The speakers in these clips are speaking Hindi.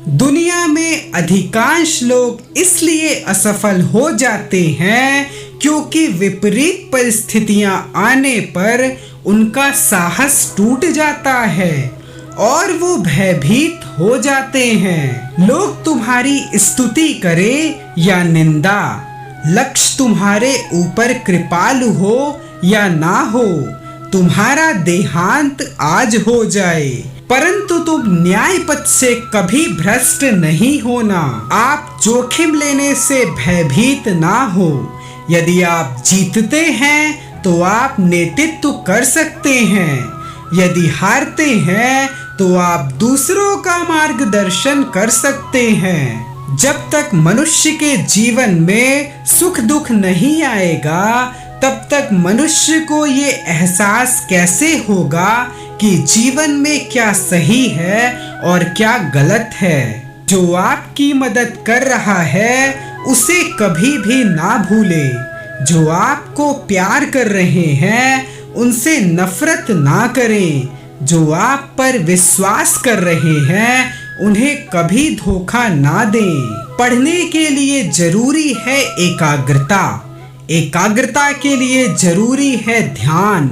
दुनिया में अधिकांश लोग इसलिए असफल हो जाते हैं क्योंकि विपरीत परिस्थितियां आने पर उनका साहस टूट जाता है और वो भयभीत हो जाते हैं। लोग तुम्हारी स्तुति करें या निंदा, लक्ष्य तुम्हारे ऊपर कृपालु हो या ना हो, तुम्हारा देहांत आज हो जाए, परंतु तुम न्याय पथ से कभी भ्रष्ट नहीं होना। आप जोखिम लेने से भयभीत ना हो। यदि आप जीतते हैं तो आप नेतृत्व कर सकते हैं, यदि हारते हैं तो आप दूसरों का मार्गदर्शन कर सकते हैं। जब तक मनुष्य के जीवन में सुख दुख नहीं आएगा तब तक मनुष्य को ये एहसास कैसे होगा कि जीवन में क्या सही है और क्या गलत है। जो आपकी मदद कर रहा है उसे कभी भी ना भूले। जो आपको प्यार कर रहे हैं उनसे नफरत ना करें। जो आप पर विश्वास कर रहे हैं उन्हें कभी धोखा ना दें। पढ़ने के लिए जरूरी है एकाग्रता, एकाग्रता के लिए जरूरी है ध्यान।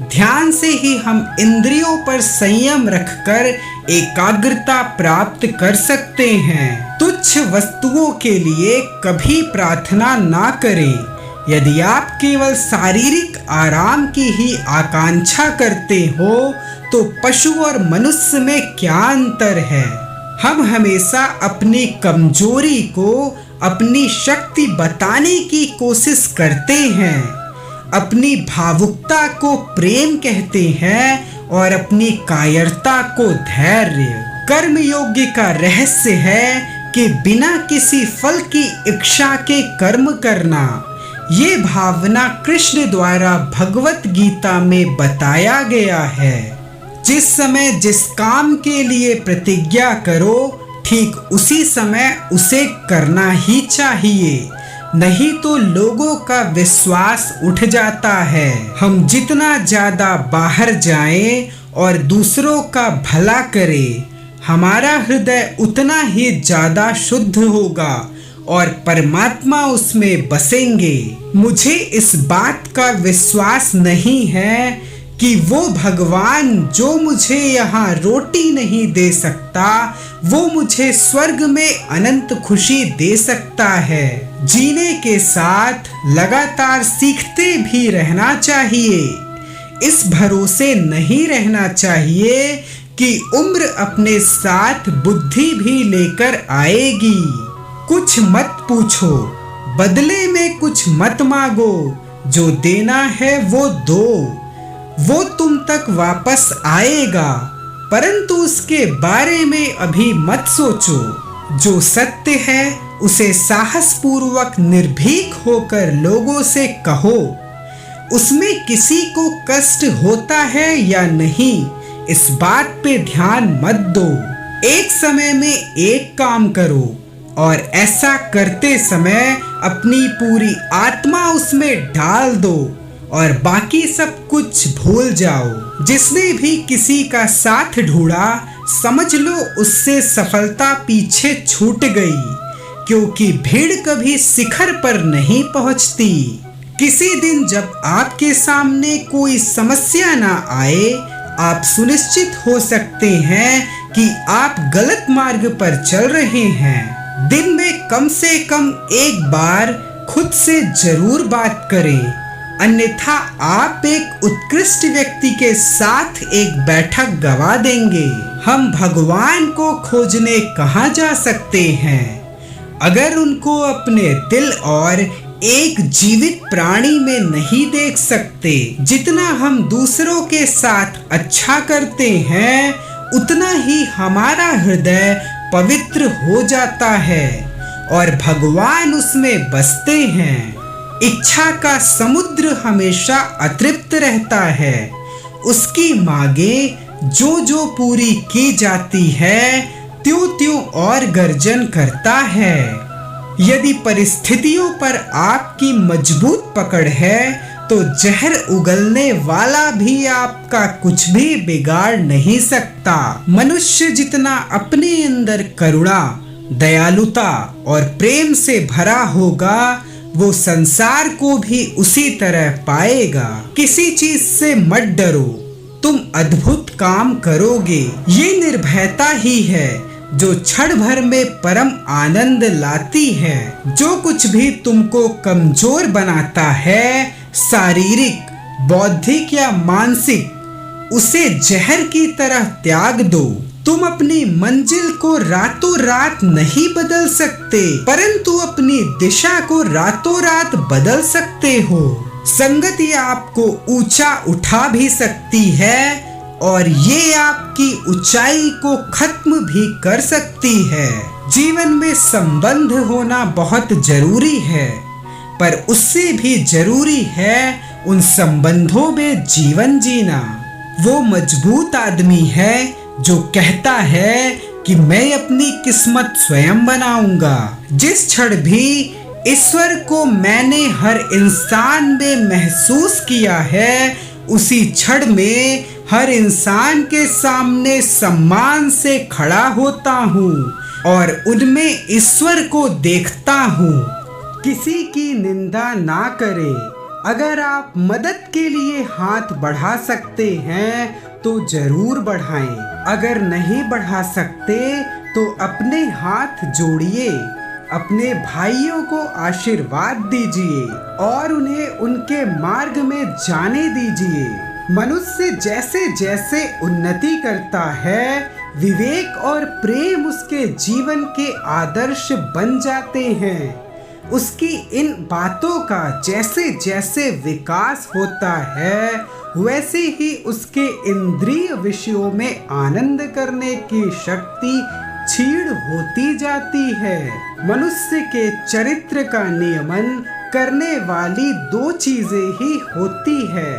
ध्यान से ही हम इंद्रियों पर संयम रखकर एकाग्रता प्राप्त कर सकते हैं। तुच्छ वस्तुओं के लिए कभी प्रार्थना ना करें। यदि आप केवल शारीरिक आराम की ही आकांक्षा करते हो तो पशु और मनुष्य में क्या अंतर है। हम हमेशा अपनी कमजोरी को अपनी शक्ति बताने की कोशिश करते हैं, अपनी भावुकता को प्रेम कहते हैं और अपनी कायरता को धैर्य। कर्म योग्य का रहस्य है कि बिना किसी फल की इच्छा के कर्म करना। ये भावना कृष्ण द्वारा भगवत गीता में बताया गया है। जिस समय जिस काम के लिए प्रतिज्ञा करो ठीक उसी समय उसे करना ही चाहिए, नहीं तो लोगों का विश्वास उठ जाता है। हम जितना ज्यादा बाहर जाएं और दूसरों का भला करें, हमारा हृदय उतना ही ज्यादा शुद्ध होगा और परमात्मा उसमें बसेंगे। मुझे इस बात का विश्वास नहीं है कि वो भगवान जो मुझे यहाँ रोटी नहीं दे सकता वो मुझे स्वर्ग में अनंत खुशी दे सकता है। जीने के साथ लगातार सीखते भी रहना चाहिए। इस भरोसे नहीं रहना चाहिए कि उम्र अपने साथ बुद्धि भी लेकर आएगी। कुछ मत पूछो, बदले में कुछ मत मांगो, जो देना है वो दो, वो तुम तक वापस आएगा, परंतु उसके बारे में अभी मत सोचो। जो सत्य है उसे साहस पूर्वक निर्भीक होकर लोगों से कहो। उसमें किसी को कष्ट होता है या नहीं इस बात पे ध्यान मत दो। एक समय में एक काम करो और ऐसा करते समय अपनी पूरी आत्मा उसमें डाल दो और बाकी सब कुछ भूल जाओ। जिसने भी किसी का साथ ढूंढा समझ लो उससे सफलता पीछे छूट गई, क्योंकि भीड़ कभी शिखर पर नहीं पहुंचती। किसी दिन जब आपके सामने कोई समस्या ना आए, आप सुनिश्चित हो सकते हैं कि आप गलत मार्ग पर चल रहे हैं। दिन में कम से कम एक बार खुद से जरूर बात करें, अन्यथा आप एक उत्कृष्ट व्यक्ति के साथ एक बैठक गवा देंगे। हम भगवान को खोजने कहाँ जा सकते हैं अगर उनको अपने दिल और एक जीवित प्राणी में नहीं देख सकते। जितना हम दूसरों के साथ अच्छा करते हैं उतना ही हमारा हृदय पवित्र हो जाता है और भगवान उसमें बसते हैं। इच्छा का समुद्र हमेशा अतृप्त रहता है, उसकी मांगे जो जो पूरी की जाती है त्यों त्यों और गर्जन करता है। यदि परिस्थितियों पर आपकी मजबूत पकड़ है तो जहर उगलने वाला भी आपका कुछ भी बिगाड़ नहीं सकता। मनुष्य जितना अपने अंदर करुणा, दयालुता और प्रेम से भरा होगा, वो संसार को भी उसी तरह पाएगा। किसी चीज से मत डरो, तुम अद्भुत काम करोगे। ये निर्भयता ही है जो क्षण भर में परम आनंद लाती है। जो कुछ भी तुमको कमजोर बनाता है, शारीरिक, बौद्धिक या मानसिक, उसे जहर की तरह त्याग दो। तुम अपनी मंजिल को रातों रात नहीं बदल सकते, परंतु अपनी दिशा को रातों रात बदल सकते हो। संगति आपको ऊंचा उठा भी सकती है और ये आपकी ऊंचाई को खत्म भी कर सकती है। जीवन में संबंध होना बहुत जरूरी है, पर उससे भी जरूरी है उन संबंधों में जीवन जीना। वो मजबूत आदमी है जो कहता है कि मैं अपनी किस्मत स्वयं बनाऊंगा। जिस क्षण भी ईश्वर को मैंने हर इंसान में महसूस किया है, उसी क्षण में हर इंसान के सामने सम्मान से खड़ा होता हूँ और उनमें ईश्वर को देखता हूँ। किसी की निंदा ना करें। अगर आप मदद के लिए हाथ बढ़ा सकते हैं तो जरूर बढ़ाएं। अगर नहीं बढ़ा सकते तो अपने हाथ जोड़िए, अपने भाइयों को आशीर्वाद दीजिए और उन्हें उनके मार्ग में जाने दीजिए। मनुष्य जैसे जैसे उन्नति करता है, विवेक और प्रेम उसके जीवन के आदर्श बन जाते हैं। उसकी इन बातों का जैसे जैसे विकास होता है, वैसे ही उसके इंद्रिय विषयों में आनंद करने की शक्ति क्षीण होती जाती है। मनुष्य के चरित्र का नियमन करने वाली दो चीजें ही होती है,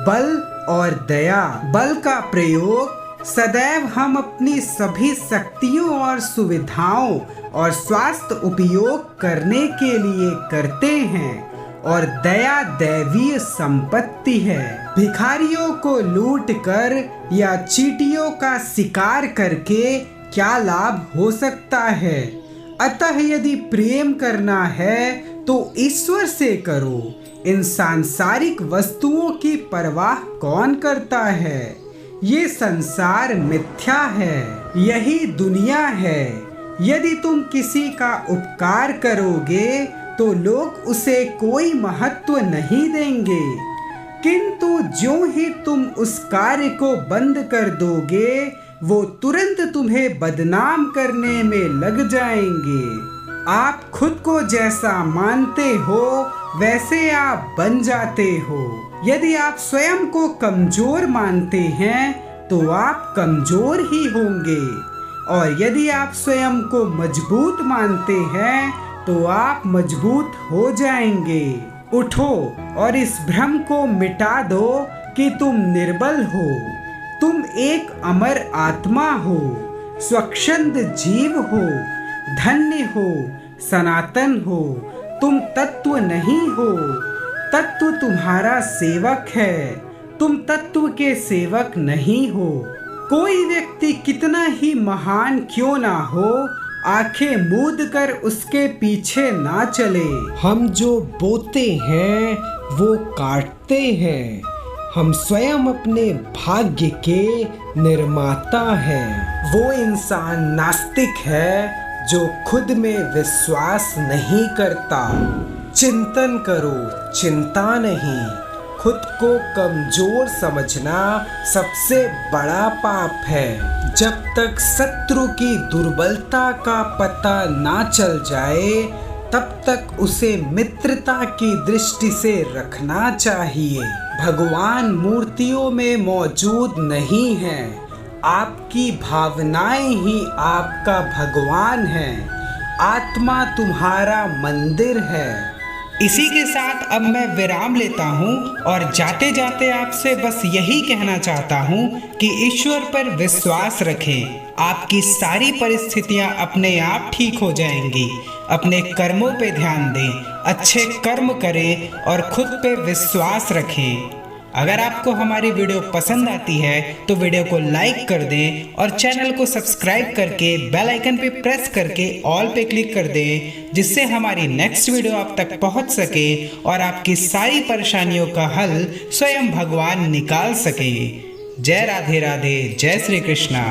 बल और दया। बल का प्रयोग सदैव हम अपनी सभी शक्तियों और सुविधाओं और स्वास्थ्य उपयोग करने के लिए करते हैं, और दया दैवीय संपत्ति है। भिखारियों को लूट कर या चींटियों का शिकार करके क्या लाभ हो सकता है। अतः यदि प्रेम करना है तो ईश्वर से करो। इन सांसारिक वस्तुओं की परवाह कौन करता है। ये संसार मिथ्या है, यही दुनिया है। यदि तुम किसी का उपकार करोगे तो लोग उसे कोई महत्व नहीं देंगे, किंतु ज्यों ही तुम उस कार्य को बंद कर दोगे, वो तुरंत तुम्हें बदनाम करने में लग जाएंगे। आप खुद को जैसा मानते हो वैसे आप बन जाते हो। यदि आप स्वयं को कमजोर मानते हैं तो आप कमजोर ही होंगे, और यदि आप स्वयं को मजबूत मानते हैं तो आप मजबूत हो जाएंगे। उठो और इस भ्रम को मिटा दो कि तुम निर्बल हो। तुम एक अमर आत्मा हो, स्वच्छंद जीव हो, धन्य हो, सनातन हो। तुम तत्व नहीं हो, तत्व तुम्हारा सेवक है। तुम तत्व के सेवक नहीं हो। कोई व्यक्ति कितना ही महान क्यों ना हो, आंखें मूंद कर उसके पीछे ना चले। हम जो बोते हैं वो काटते हैं। हम स्वयं अपने भाग्य के निर्माता हैं। वो इंसान नास्तिक है जो खुद में विश्वास नहीं करता। चिंतन करो, चिंता नहीं। खुद को कमजोर समझना सबसे बड़ा पाप है। जब तक शत्रु की दुर्बलता का पता ना चल जाए, तब तक उसे मित्रता की दृष्टि से रखना चाहिए। भगवान मूर्तियों में मौजूद नहीं है, आपकी भावनाएं ही आपका भगवान है। आत्मा तुम्हारा मंदिर है। इसी के साथ अब मैं विराम लेता हूँ और जाते जाते आपसे बस यही कहना चाहता हूँ कि ईश्वर पर विश्वास रखें। आपकी सारी परिस्थितियाँ अपने आप ठीक हो जाएंगी। अपने कर्मों पे ध्यान दें, अच्छे कर्म करें और खुद पे विश्वास रखें। अगर आपको हमारी वीडियो पसंद आती है तो वीडियो को लाइक कर दें और चैनल को सब्सक्राइब करके बेल आइकन पे प्रेस करके ऑल पे क्लिक कर दें, जिससे हमारी नेक्स्ट वीडियो आप तक पहुंच सके और आपकी सारी परेशानियों का हल स्वयं भगवान निकाल सके। जय राधे राधे, जय श्री कृष्णा।